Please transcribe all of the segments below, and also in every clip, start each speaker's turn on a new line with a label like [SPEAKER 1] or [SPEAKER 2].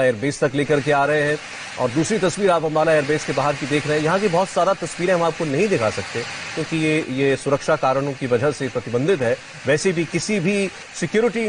[SPEAKER 1] Airbase तक लेकर के आ रहे हैं। और दूसरी तस्वीर आप अम्बाला एयरबेस के बाहर की देख रहे हैं। यहाँ की बहुत सारा तस्वीरें हम आपको नहीं दिखा सकते क्योंकि ये सुरक्षा कारणों की वजह से प्रतिबंधित है। वैसे भी किसी भी सिक्योरिटी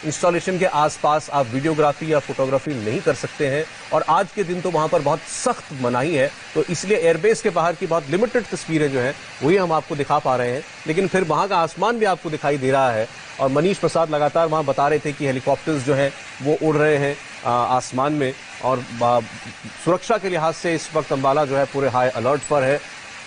[SPEAKER 1] इंस्टॉलेशन के आसपास आप वीडियोग्राफी या फोटोग्राफी नहीं कर सकते हैं और आज के दिन तो वहां पर बहुत सख्त मनाही है। तो इसलिए एयरबेस के बाहर की बहुत लिमिटेड तस्वीरें जो हैं वही हम आपको दिखा पा रहे हैं, लेकिन फिर वहां का आसमान भी आपको दिखाई दे रहा है। और मनीष प्रसाद लगातार वहां बता रहे थे कि हेलीकॉप्टर्स जो हैं वो उड़ रहे हैं आसमान में और सुरक्षा के लिहाज से इस वक्त अम्बाला जो है पूरे हाई अलर्ट पर है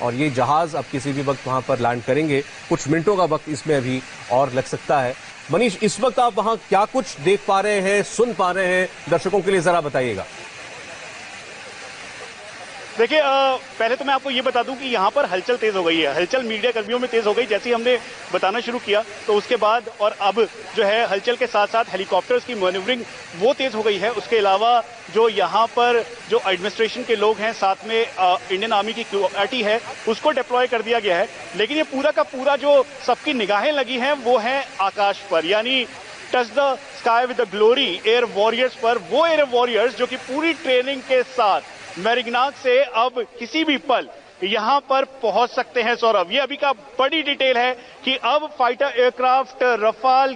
[SPEAKER 1] और ये जहाज अब किसी भी वक्त वहां पर लैंड करेंगे। कुछ मिनटों का वक्त इसमें अभी और लग सकता है। मनीष, इस वक्त आप वहां क्या कुछ देख पा रहे हैं, सुन पा रहे हैं, दर्शकों के लिए जरा बताइएगा।
[SPEAKER 2] देखिए, पहले तो मैं आपको ये बता दूं कि यहाँ पर हलचल तेज हो गई है। हलचल मीडिया कर्मियों में तेज हो गई जैसे ही हमने बताना शुरू किया, तो उसके बाद और अब जो है हलचल के साथ साथ हेलीकॉप्टर्स की मैन्यूवरिंग वो तेज हो गई है। उसके अलावा जो यहाँ पर जो एडमिनिस्ट्रेशन के लोग हैं, साथ में इंडियन आर्मी की क्यूआरटी है, उसको डिप्लॉय कर दिया गया है। लेकिन ये पूरा का पूरा जो सबकी निगाहें लगी हैं वो है आकाश पर, यानी touch the sky with the glory air warriors पर। वो एयर वॉरियर्स जो कि पूरी ट्रेनिंग के साथ मेरिगनाक से अब किसी भी पल यहां पर पहुंच सकते हैं। सौरभ, ये अभी का बड़ी डिटेल है कि अब फाइटर एयरक्राफ्ट रफाल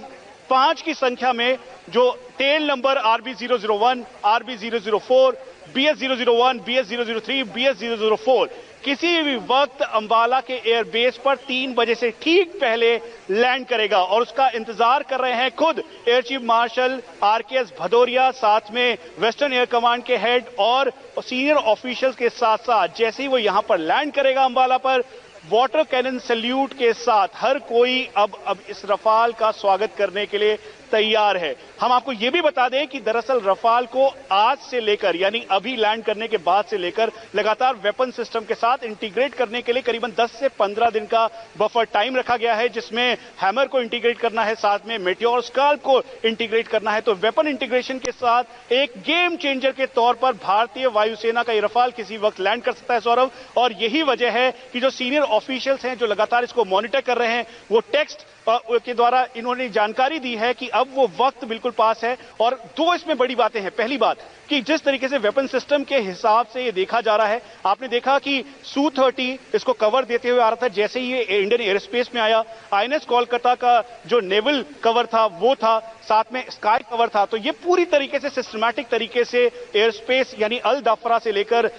[SPEAKER 2] 5 की संख्या में जो tell number RB001, RB004, BS001, BS003, BS004 किसी भी वक्त अंबाला के एयरबेस पर 3 बजे से ठीक पहले लैंड करेगा और उसका इंतजार कर रहे हैं खुद air chief marshal RKS Bhadauria, साथ में वेस्टर्न एयर कमांड के हेड और सीनियर ऑफिशियल्स के साथ साथ। जैसे ही वो यहां पर लैंड करेगा अंबाला पर, वाटर कैनन सैल्यूट के साथ हर कोई अब इस रफाल का स्वागत करने के लिए तैयार है। हम आपको यह भी बता दें कि दरअसल रफाल को आज से लेकर, यानी अभी लैंड करने के बाद से लेकर लगातार वेपन सिस्टम के साथ इंटीग्रेट करने के लिए करीबन 10 से 15 दिन का बफर टाइम रखा गया है, जिसमें हैमर को इंटीग्रेट करना है, साथ में मेटियोर स्काल्प को इंटीग्रेट करना है। तो वेपन इंटीग्रेशन के साथ एक गेम चेंजर के तौर पर भारतीय वायुसेना का ये रफाल किसी वक्त लैंड कर सकता है, सौरभ। और यही वजह है कि जो सीनियर ऑफिशियल्स हैं जो लगातार इसको मॉनिटर कर रहे हैं, वो टेक्स्ट के द्वारा इन्होंने जानकारी दी है कि अब वो वक्त बिल्कुल पास है। और 2 इसमें बड़ी बातें हैं। पहली बात कि जिस तरीके से वेपन सिस्टम के हिसाब से ये देखा जा रहा है, आपने देखा कि Su-30 इसको कवर देते हुए आ रहा था जैसे ही ये इंडियन एयरस्पेस में आया। INS कोलकाता का जो नेवल कवर था वो था, साथ में स्काई कवर था। तो ये पूरी तरीके से सिस्टमैटिक तरीके से एयरस्पेस यानी अल दाफरा से लेकर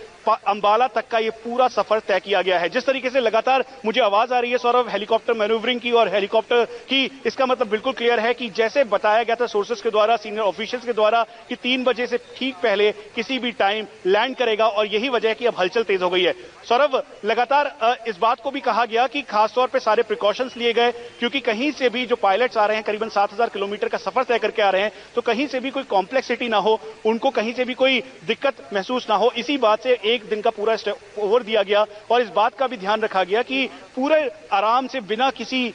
[SPEAKER 2] अंबाला तक का ये पूरा सफर तय किया गया है। जिस तरीके से लगातार मुझे आवाज आ रही है सौरभ हेलीकॉप्टर मैन्यूवरिंग की और हेलीकॉप्टर की, इसका मतलब बिल्कुल क्लियर है कि जैसे बताया गया था सोर्सेस के द्वारा, सीनियर ऑफिशियल्स के द्वारा कि 3 बजे से ठीक पहले किसी भी टाइम लैंड करेगा और यही वजह है कि अब हलचल तेज हो गई है। सौरभ, लगातार इस बात को भी कहा गया कि खासतौर पर सारे प्रिकॉशंस लिए गए क्योंकि कहीं से भी जो पायलट्स आ रहे हैं करीबन 7000 किलोमीटर का सफर तय करके आ रहे हैं, तो कहीं से भी कोई कॉम्प्लेक्सिटी ना हो, उनको कहीं से भी कोई दिक्कत महसूस ना हो। इसी बात से एक दिन का पूरा स्टेप ओवर दिया गया और इस बात का भी ध्यान रखा गया कि पूरे आराम से बिना किसी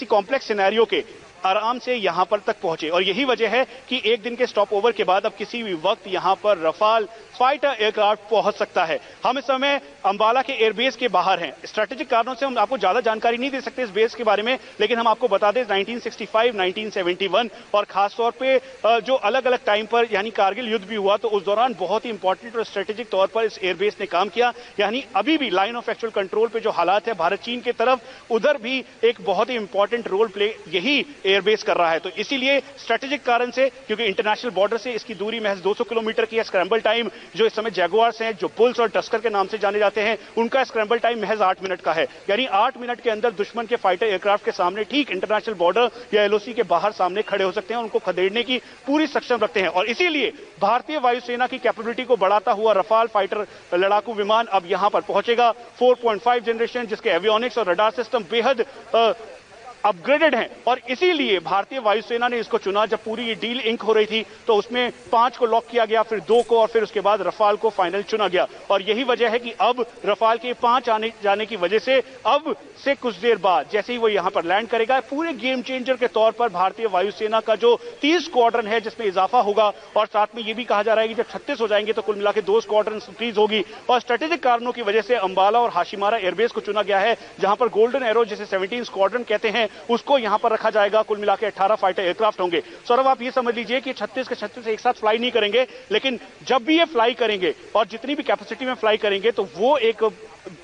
[SPEAKER 2] कॉम्प्लेक्स सिनेरियो के आराम से यहां पर तक पहुंचे। और यही वजह है कि एक दिन के स्टॉप ओवर के बाद अब किसी भी वक्त यहां पर रफाल फाइटर एयरक्राफ्ट पहुंच सकता है। हम इस समय अंबाला के एयरबेस के बाहर हैं। स्ट्रेटेजिक कारणों से हम आपको ज्यादा जानकारी नहीं दे सकते इस बेस के बारे में, लेकिन हम आपको बता दें 1965, 1971 और खासतौर पे जो अलग अलग टाइम पर यानी कारगिल युद्ध भी हुआ, तो उस दौरान बहुत ही इंपॉर्टेंट और स्ट्रेटेजिक तौर पर इस एयरबेस ने काम किया। यानी अभी भी लाइन ऑफ एक्चुअल कंट्रोल पे जो हालात है भारत चीन के तरफ, उधर भी एक बहुत ही इंपॉर्टेंट रोल प्ले यही एयरबेस कर रहा है। तो इसीलिए स्ट्रेटेजिक कारण से, क्योंकि इंटरनेशनल बॉर्डर से इसकी दूरी महज 200 किलोमीटर की है, स्क्रैम्बल टाइम जो इस समय जैगुआर्स हैं, जो बुल्स और टस्कर के नाम से जाने जाते हैं, उनका स्क्रैम्बल टाइम महज 8 मिनट का है। यानी 8 मिनट के अंदर दुश्मन के फाइटर एयरक्राफ्ट के सामने ठीक इंटरनेशनल बॉर्डर या LOC के बाहर सामने खड़े हो सकते हैं, उनको खदेड़ने की पूरी सक्षम रखते हैं। और इसीलिए भारतीय वायुसेना की कैपेबिलिटी को बढ़ाता हुआ रफाल फाइटर लड़ाकू विमान अब यहां पर पहुंचेगा। 4.5 जनरेशन, जिसके एवियोनिक्स और रडार सिस्टम बेहद अपग्रेडेड हैं और इसीलिए भारतीय वायुसेना ने इसको चुना। जब पूरी ये डील इंक हो रही थी तो उसमें 5 को लॉक किया गया, फिर 2 को और फिर उसके बाद रफाल को फाइनल चुना गया। और यही वजह है कि अब रफाल के 5 आने जाने की वजह से अब से कुछ देर बाद जैसे ही वो यहां पर लैंड करेगा, पूरे गेम चेंजर के तौर पर भारतीय वायुसेना का जो 30 स्क्वाड्रन है जिसमें इजाफा होगा। और साथ में यह भी कहा जा रहा है कि जब 36 हो जाएंगे तो कुल मिला के 2 स्क्वाड्रन इंक्रीज होगी। और स्ट्रेटेजिक कारणों की वजह से अंबाला और हाशिमारा एयरबेस को चुना गया है, जहां पर गोल्डन एरो जिसे 17 स्क्वाड्रन कहते हैं उसको यहां पर रखा जाएगा। कुल मिला के 18 फाइटर एयरक्राफ्ट होंगे। सौरभ, आप ये समझ लीजिए कि 36 के 36 एक साथ फ्लाई नहीं करेंगे, लेकिन जब भी ये फ्लाई करेंगे और जितनी भी कैपेसिटी में फ्लाई करेंगे तो वो एक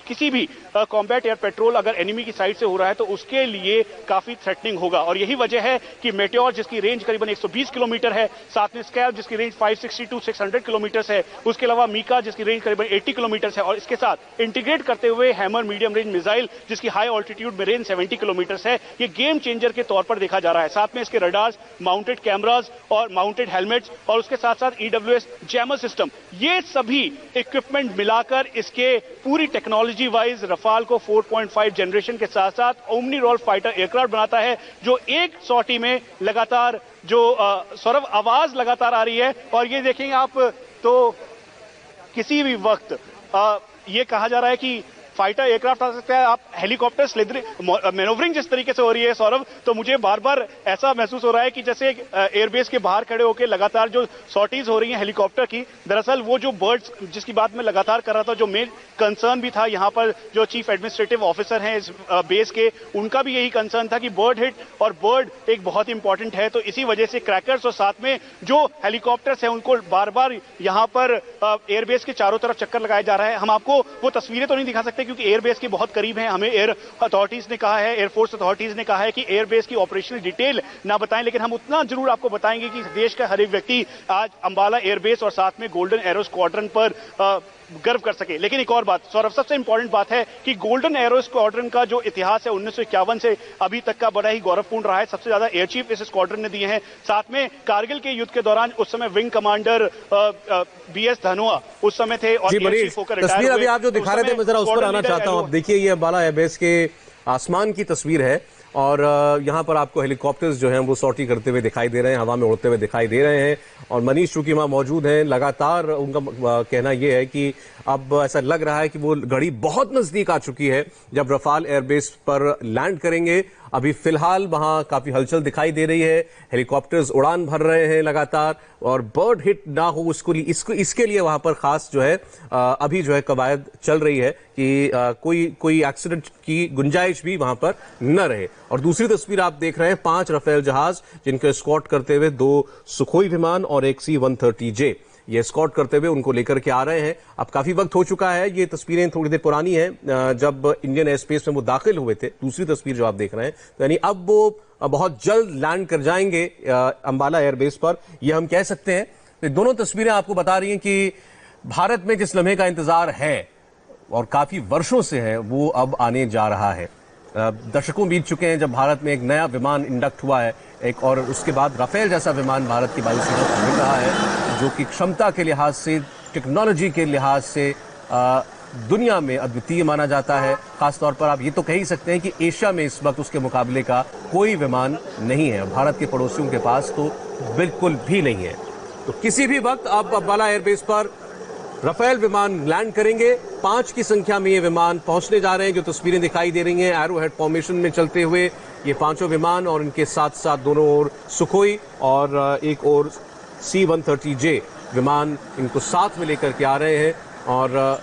[SPEAKER 2] किसी भी कॉम्बैट एयर पेट्रोल अगर एनिमी की साइड से हो रहा है तो उसके लिए काफी थ्रेटनिंग होगा। और यही वजह है कि मेटेओर जिसकी रेंज करीबन 120 किलोमीटर है, साथ में स्कैल्प जिसकी रेंज 560 टू 600 किलोमीटर है, उसके अलावा मीका जिसकी रेंज करीबन 80 किलोमीटर है, और इसके साथ इंटीग्रेट करते हुए हैमर मीडियम रेंज मिसाइल जिसकी हाई ऑल्टीट्यूड में रेंज 70 किलोमीटर है, ये गेम चेंजर के तौर पर देखा जा रहा है। साथ में इसके रडार्स, माउंटेड कैमराज और माउंटेड हेलमेट्स और उसके साथ साथ ईडब्ल्यूएस जैमर सिस्टम, ये सभी इक्विपमेंट मिलाकर इसके पूरी टेक्नोलॉजी वाइज रफाल को 4.5 जनरेशन के साथ साथ ओमनी रोल फाइटर एयरक्राफ्ट बनाता है, जो एक सॉटी में लगातार जो सौरभ आवाज लगातार आ रही है। और ये देखेंगे आप तो किसी भी वक्त ये कहा जा रहा है कि फाइटर एयरक्राफ्ट आ सकता है। आप हेलीकॉप्टर मैनोवरिंग जिस तरीके से हो रही है सौरभ, तो मुझे बार बार ऐसा महसूस हो रहा है कि जैसे एयरबेस के बाहर खड़े होकर लगातार जो सॉटीज हो रही हैं हेलीकॉप्टर की, दरअसल वो जो बर्ड्स जिसकी बात मैं लगातार कर रहा था, जो मेन कंसर्न भी था यहाँ पर जो चीफ एडमिनिस्ट्रेटिव ऑफिसर हैं इस बेस के, उनका भी यही कंसर्न था कि बर्ड हिट और बर्ड एक बहुत इंपॉर्टेंट है। तो इसी वजह से क्रैकर्स और साथ में जो हेलीकॉप्टर्स हैं उनको बार बार यहाँ पर एयरबेस के चारों तरफ चक्कर लगाया जा रहा है। हम आपको वो तस्वीरें तो नहीं दिखा सकते क्योंकि एयरबेस के बहुत करीब हैं। हमें एयर अथॉरिटीज ने कहा है, एयरफोर्स अथॉरिटीज ने कहा है कि एयरबेस की ऑपरेशनल डिटेल ना बताएं, लेकिन हम उतना जरूर आपको बताएंगे कि देश का हर एक व्यक्ति आज अंबाला एयरबेस और साथ में गोल्डन एरो स्क्वाड्रन पर गर्व कर सके। लेकिन एक और बात सौरभ, सबसे इंपॉर्टेंट बात है कि गोल्डन एरो स्क्वाड्रन का जो इतिहास है 1951 से अभी तक का बड़ा ही गौरवपूर्ण रहा है। सबसे ज्यादा एयर चीफ इस स्क्वाड्रन ने दिए हैं। साथ में कारगिल के युद्ध के दौरान उस समय विंग कमांडर बीएस धनोआ उस समय थे और एयर चीफ होकर रिटायर हुए।
[SPEAKER 1] तस्वीर अभी आप जो दिखा रहे थे मैं जरा उस पर आना चाहता हूं। देखिए ये अंबाला एयरबेस के आसमान की तस्वीर है और यहाँ पर आपको हेलीकॉप्टर्स जो हैं वो सॉर्टी करते हुए दिखाई दे रहे हैं, हवा में उड़ते हुए दिखाई दे रहे हैं। और मनीष चूंकि वहां मौजूद हैं, लगातार उनका कहना यह है कि अब ऐसा लग रहा है कि वो घड़ी बहुत नजदीक आ चुकी है जब रफाल एयरबेस पर लैंड करेंगे। अभी फिलहाल वहां काफी हलचल दिखाई दे रही है, हेलीकॉप्टर्स उड़ान भर रहे हैं लगातार, और बर्ड हिट ना हो इसके लिए वहां पर खास जो है अभी जो है कवायद चल रही है कि कोई एक्सीडेंट की गुंजाइश भी वहां पर न रहे। और दूसरी तस्वीर आप देख रहे हैं 5 रफेल जहाज जिनको एस्कॉर्ट करते हुए 2 सुखोई विमान और एक C-130J ये एस्कॉर्ट करते हुए उनको लेकर के आ रहे हैं। अब काफी वक्त हो चुका है, ये तस्वीरें थोड़ी देर पुरानी हैं जब इंडियन एयर स्पेस में वो दाखिल हुए थे। दूसरी तस्वीर जो आप देख रहे हैं तो यानी अब वो बहुत जल्द लैंड कर जाएंगे अंबाला एयरबेस पर, ये हम कह सकते हैं। तो दोनों तस्वीरें आपको बता रही हैं कि भारत में जिस लम्हे का इंतजार है और काफी वर्षों से है वो अब आने जा रहा है। दशकों बीत चुके हैं जब भारत में एक नया विमान इंडक्ट हुआ है एक, और उसके बाद राफेल जैसा विमान भारत की वायुसेना को मिल रहा है जो कि क्षमता के लिहाज से, टेक्नोलॉजी के लिहाज से दुनिया में अद्वितीय माना जाता है। खासतौर पर आप ये तो कह ही सकते हैं कि एशिया में इस वक्त उसके मुकाबले का कोई विमान नहीं है, भारत के पड़ोसियों के पास तो बिल्कुल भी नहीं है। तो किसी भी वक्त आप अंबाला एयरबेस पर राफेल विमान लैंड करेंगे। 5 की संख्या में ये विमान पहुंचने जा रहे हैं। जो तस्वीरें दिखाई दे रही हैं एरो हेड फॉर्मेशन में चलते हुए ये 5 विमान और इनके साथ साथ दोनों ओर सुखोई और एक और C-130J विमान इनको साथ में लेकर के आ रहे हैं और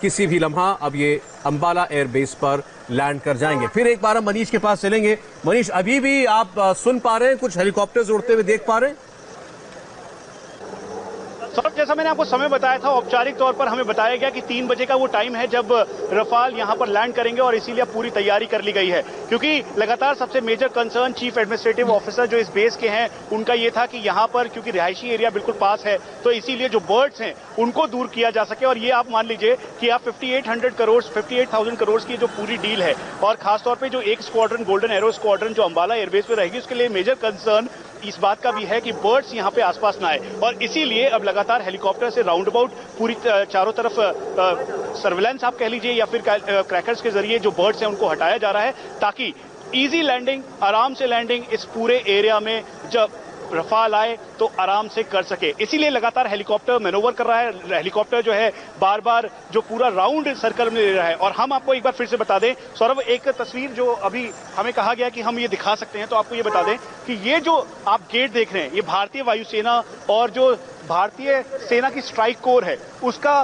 [SPEAKER 1] किसी भी लम्हा अब ये अंबाला एयरबेस पर लैंड कर जाएंगे। फिर एक बार हम मनीष के पास चलेंगे। मनीष, अभी भी आप सुन पा रहे हैं, कुछ हेलीकॉप्टर्स उड़ते हुए देख पा रहे हैं?
[SPEAKER 2] सौरभ, जैसा मैंने आपको समय बताया था, औपचारिक तौर पर हमें बताया गया कि 3 बजे का वो टाइम है जब रफाल यहां पर लैंड करेंगे और इसीलिए पूरी तैयारी कर ली गई है। क्योंकि लगातार सबसे major concern chief administrative officer जो इस बेस के हैं उनका ये था कि यहां पर क्योंकि रिहायशी एरिया बिल्कुल पास है तो इसीलिए जो बर्ड्स हैं उनको दूर किया जा सके। और ये आप मान लीजिए कि आप 58,000 करोड़ की जो पूरी डील है, और खासतौर पर जो एक स्क्वाड्रन गोल्डन एरो स्क्वाड्रन जो अंबाला एयरबेस पे रहेगी उसके लिए मेजर कंसर्न इस बात का भी है कि बर्ड्स यहां पे आसपास ना आए। और इसीलिए अब लगातार हेलीकॉप्टर से राउंड अबाउट पूरी चारों तरफ सर्विलांस आप कह लीजिए या फिर क्रैकर्स के जरिए जो बर्ड्स हैं उनको हटाया जा रहा है ताकि इजी लैंडिंग, आराम से लैंडिंग इस पूरे एरिया में जब रफाल आए तो आराम से कर सके। इसीलिए लगातार हेलीकॉप्टर मैनोवर कर रहा है। हेलीकॉप्टर जो है बार बार जो पूरा राउंड सर्कल में ले रहा है। और हम आपको एक बार फिर से बता दें सौरभ, एक तस्वीर जो अभी हमें कहा गया कि हम ये दिखा सकते हैं, तो आपको ये बता दें कि ये जो आप गेट देख रहे हैं ये भारतीय वायुसेना और जो भारतीय सेना की स्ट्राइक कोर है उसका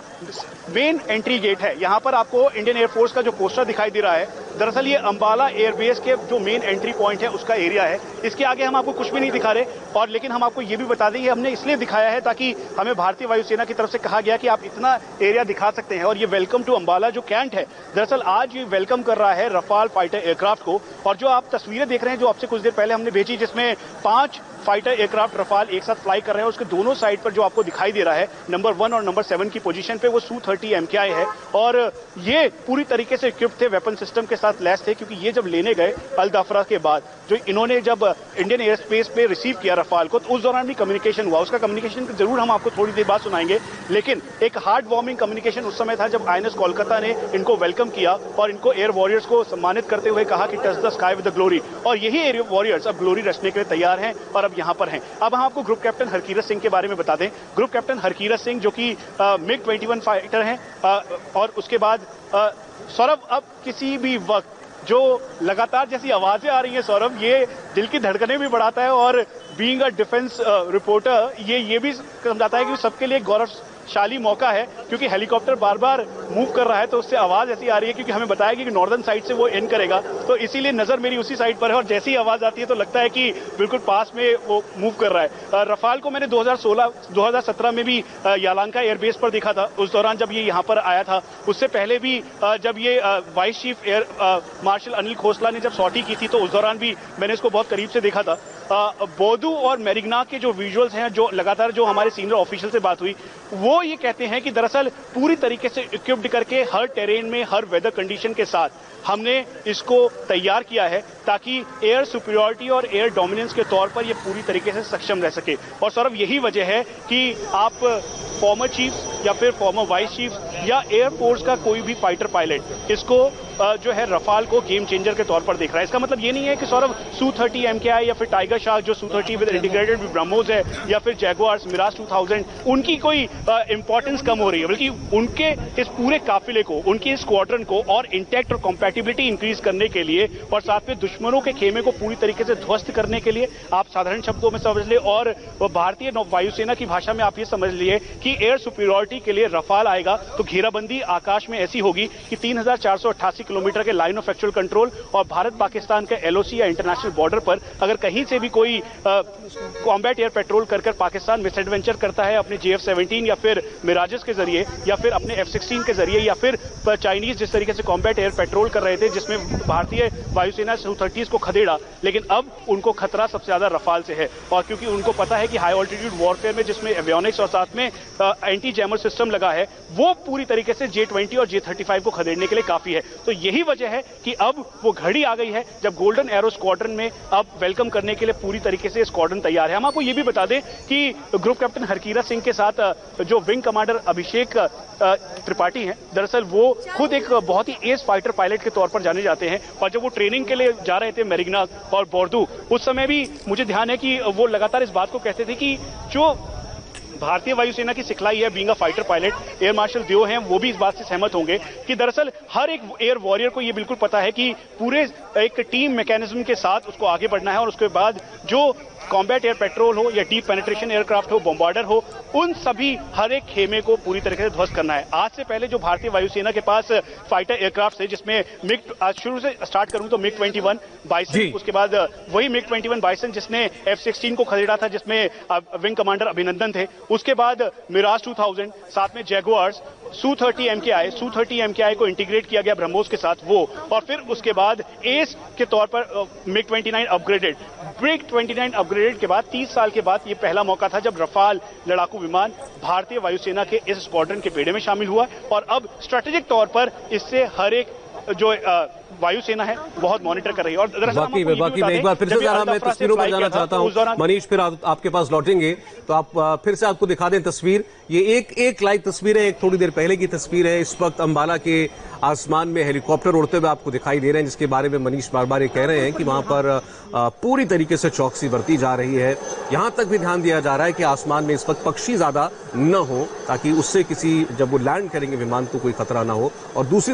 [SPEAKER 2] मेन एंट्री गेट है। यहाँ पर आपको इंडियन एयरफोर्स का जो पोस्टर दिखाई दे रहा है, दरअसल ये अंबाला एयरबेस के जो मेन एंट्री पॉइंट है उसका एरिया है। इसके आगे हम आपको कुछ भी नहीं दिखा रहे, और लेकिन हम आपको ये भी बता दें, ये हमने इसलिए दिखाया है ताकि हमें भारतीय वायुसेना की तरफ से कहा गया कि आप इतना एरिया दिखा सकते हैं। और ये वेलकम टू अंबाला जो कैंट है, दरअसल आज ये वेलकम कर रहा है रफाल फाइटर एयरक्राफ्ट को। और जो आप तस्वीरें देख रहे हैं जो आपसे कुछ देर पहले हमने भेजी, जिसमें 5 फाइटर एयरक्राफ्ट रफाल एक साथ फ्लाई कर रहे हैं, उसके दोनों साइड पर जो आपको दिखाई दे रहा है नंबर 1 और नंबर 7 की पोजीशन पे वो Su-30 MKI है। और ये पूरी तरीके से इक्विप्ड थे, वेपन सिस्टम के साथ लैस थे, क्योंकि ये जब लेने गए अल दफरा के बाद, जो इन्होंने जब इंडियन एयर स्पेस पे रिसीव किया रफाल को, तो उस दौरान भी कम्युनिकेशन हुआ। उसका कम्युनिकेशन जरूर हम आपको थोड़ी देर बाद सुनाएंगे, लेकिन एक हार्ट वार्मिंग कम्युनिकेशन उस समय था जब INS कोलकाता ने इनको वेलकम किया और इनको एयर वॉरियर्स को सम्मानित करते हुए कहा कि touch the sky with the glory. और यही एयर वॉरियर्स अब ग्लोरी रचने के लिए तैयार हैं और अब यहाँ पर हैं। अब हम आपको ग्रुप कैप्टन हरकीरत सिंह के बारे में बता दें। ग्रुप कैप्टन हरकीरत सिंह जो कि MiG-21 फाइटर हैं, और उसके बाद सौरभ, अब किसी भी वक्त जो लगातार जैसी आवाजें आ रही हैं सौरभ, ये दिल की धड़कनें भी बढ़ाता है, और बीइंग अ डिफेंस रिपोर्टर ये भी समझाता है कि सबके लिए गौरवशाली मौका है, क्योंकि हेलीकॉप्टर बार बार मूव कर रहा है तो उससे आवाज ऐसी आ रही है, क्योंकि हमें बताया कि नॉर्दर्न साइड से वो एंड करेगा, तो इसीलिए नजर मेरी उसी साइड पर है, और जैसी ही आवाज आती है तो लगता है कि बिल्कुल पास में वो मूव कर रहा है। रफाल को मैंने 2017 में भी यालांका एयरबेस पर देखा था, उस दौरान जब ये यहाँ पर आया था। उससे पहले भी जब ये vice chief air marshal Anil Khosla ने जब सॉटी की थी, तो उस दौरान भी मैंने इसको बहुत करीब से देखा था। बोदू और मेरिग्नाक के जो विजुअल्स हैं, जो लगातार जो हमारे सीनियर ऑफिशियल से बात हुई, वो ये कहते हैं कि दरअसल पूरी तरीके से इक्विप्ड करके हर टेरेन में, हर वेदर कंडीशन के साथ हमने इसको तैयार किया है ताकि एयर सुपीरियरिटी और एयर डोमिनेंस के तौर पर ये पूरी तरीके से सक्षम रह सके। और सौरभ, यही वजह है कि आप फॉर्मर चीफ या फिर फॉर्मर वाइस चीफ या एयरफोर्स का कोई भी फाइटर पायलट इसको जो है रफाल को गेम चेंजर के तौर पर देख रहा है। इसका मतलब ये नहीं है कि सौरभ Su-30 MKI या फिर टाइगर शार्क जो Su-30 विद इंटीग्रेटेड ब्रह्मोस है, या फिर जैगुआर्स, मिराज 2000, उनकी कोई इंपॉर्टेंस कम हो रही है, बल्कि उनके इस पूरे काफिले को, उनके इस स्क्वाड्रन को और इंटैक्ट और कॉम्पैटिबिलिटी इंक्रीज करने के लिए, और साथ में दुश्मनों के खेमे को पूरी तरीके से ध्वस्त करने के लिए, आप साधारण शब्दों में समझ ले, और भारतीय वायुसेना की भाषा में आप ये समझ लिए कि एयर सुपीरियरिटी के लिए रफाल आएगा तो घेराबंदी आकाश में ऐसी होगी कि 3488 किलोमीटर के लाइन ऑफ एक्चुअल कंट्रोल और भारत पाकिस्तान के LOC या इंटरनेशनल बॉर्डर पर अगर कहीं से भी कोई कॉम्बैट एयर पेट्रोल कर पाकिस्तान मिसएडवेंचर करता है अपने JF-17 या फिर मिराजेस के जरिए, या फिर अपने F-16 के जरिए, या फिर चाइनीज जिस तरीके से कॉम्बैट एयर पेट्रोल कर रहे थे जिसमें भारतीय वायुसेना Su-30 को खदेड़ा, लेकिन अब उनको खतरा सबसे ज्यादा रफाल से है। और क्योंकि उनको पता है कि हाई ऑल्टीट्यूड वॉरफेयर में जिसमें एवियोनिक्स और साथ में एंटी जैमर सिस्टम लगा है, वो पूरी तरीके से J-20 और J-35 को खदेड़ने के लिए काफी है। तो यही वजह है कि अब वो घड़ी आ गई है जब गोल्डन एरो स्क्वाड्रन में अब वेलकम करने के लिए पूरी तरीके से स्क्वाड्रन तैयार है। हम आपको ये भी बता दें कि ग्रुप कैप्टन हरकीरत सिंह के साथ जो विंग कमांडर अभिषेक त्रिपाठी हैं, दरअसल वो खुद एक बहुत ही एज फाइटर पायलट के तौर पर जाने जाते हैं, और जब वो ट्रेनिंग के लिए जा रहे थे मेरिग्नाक और बोर्दू, उस समय भी मुझे ध्यान है कि वो लगातार इस बात को कहते थे कि जो भारतीय वायुसेना की सिखलाई है being a fighter pilot, air marshal दियो हैं, वो भी इस बात से सहमत होंगे कि दरअसल हर एक एयर वॉरियर को ये बिल्कुल पता है कि पूरे एक टीम मैकेनिज्म के साथ उसको आगे बढ़ना है, और उसके बाद जो कॉम्बैट एयर पेट्रोल हो या डीप पेनिट्रेशन एयरक्राफ्ट हो, बॉम्बार्डर हो, उन सभी हर एक खेमे को पूरी तरीके से ध्वस्त करना है। आज से पहले जो भारतीय वायुसेना के पास फाइटर एयरक्राफ्ट है, जिसमें आज शुरू से स्टार्ट करूं तो MiG-21 बाइसन, उसके बाद वही MiG-21 बाइसन जिसने F-16 को खदेड़ा था, जिसमें विंग कमांडर अभिनंदन थे, उसके बाद मिराज 2000, साथ में जैगुआर्स, Su-30 MKI को इंटीग्रेट किया गया ब्रह्मोस के साथ वो, और फिर उसके बाद एस के तौर पर MiG-29 अपग्रेडेड। MiG-29 अपग्रेडेड के बाद 30 साल के बाद ये पहला मौका था जब रफाल लड़ाकू विमान भारतीय वायुसेना के इस स्क्वाड्रन के बेड़े में शामिल हुआ, और अब स्ट्रेटेजिक तौर पर इससे हर एक जो वायुसेना है बहुत मॉनिटर कर रही है। और
[SPEAKER 1] बाकी में एक बार फिर से जरा मैं तस्वीरों पर जाना चाहता हूं मनीष, फिर आपके पास लौटेंगे तो आप फिर से आपको दिखा दें तस्वीर। ये एक लाइव तस्वीर है, एक थोड़ी देर पहले की तस्वीर है। इस वक्त अंबाला के आसमान में हेलीकॉप्टर उड़ते हुए आपको दिखाई दे रहे हैं, जिसके बारे में मनीष बार बार ये कह रहे हैं कि वहां पर पूरी तरीके से चौकसी बरती जा रही है। यहां तक भी ध्यान दिया जा रहा है कि आसमान में इस वक्त पक्षी ज्यादा न हो, ताकि उससे जब वो लैंड करेंगे विमान तो कोई खतरा ना हो। और दूसरी